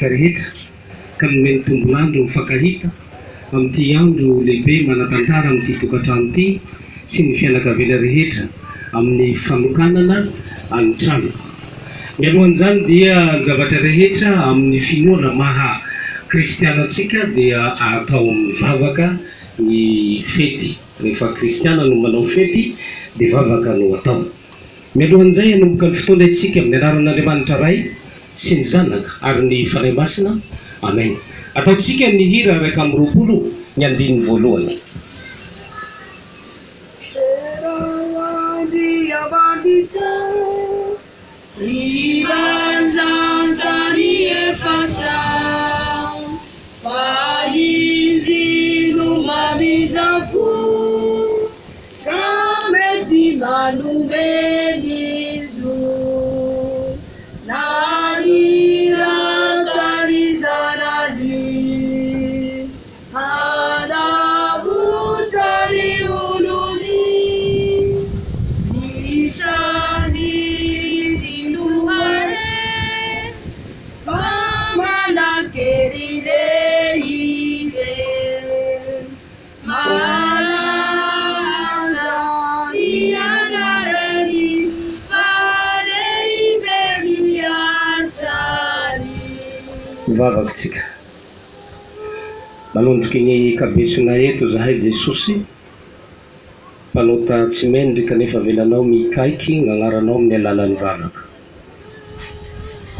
antsika rehetra ka nomeny tombonandro mifankahita amin'ity andro lehibe manatantara amin'ity tokantrano ity sy ny fianakavina rehetra amin'ny fanokanana an-trano. Mialohan'izany dia zavatra rehetra amin'ny finoana maha kristianantsika dia atao mivavaka ny fety. Rehefa kristiana no manao fety dia vavaka no atao. Mialohan'izay hanomboka ny fotoana isika amin'ny anaran'Andriamanitra Ray sy ny Zanaka ary ny Fanahy Masina. Amen. Ataontsika ny hira 120 ny andiny voalohany. Vavaksika manondroky ny kabesona eto zahay Jesosy mpanota tsy mendry kanefa velanao mikaiky gn'agnaranao amin'ny alalan'ny vavaka.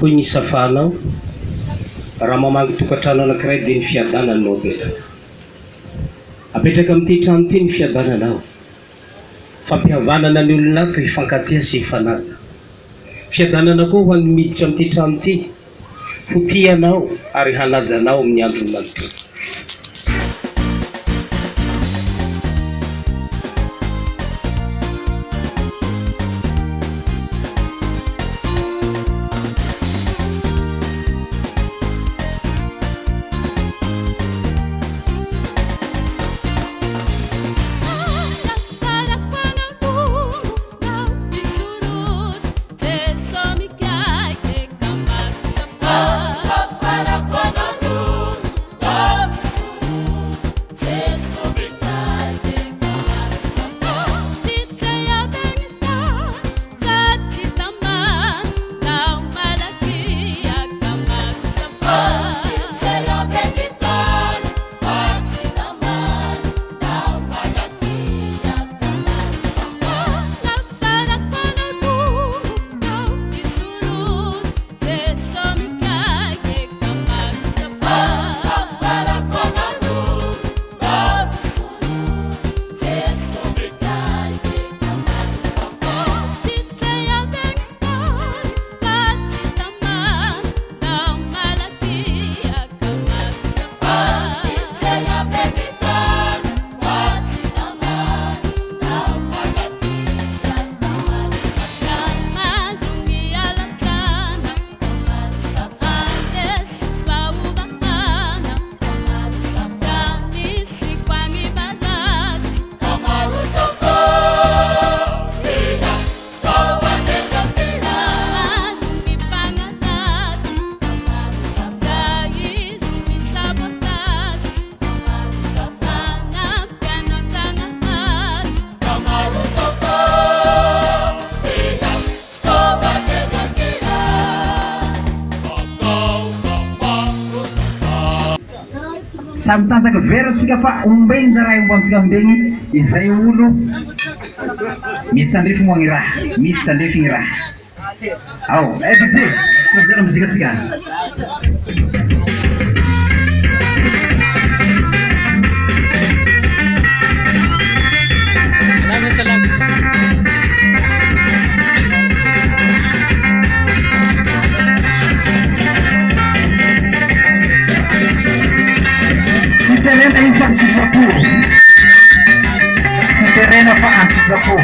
Hoy ny safanao raha mamangy tokantrano anankiray dia ny fiadanany no apetraka amin'ity trano ity ny fiadananao, fampihavanana ny olona ka hifankatia sy hifanaraka. Fiadanana koa ho an'ny miditra amin'ity trano ity ho tianao ary hanajanao amin'ny andro manontolo. Samy tanjaka veratsika fa ombeny raha omba amintsika ombeny izay olo misy tandrefy moagny raha, misy tandrefy gny raha. Ao, bebe, tozera muzika tsika. Terreno fa antitrapo.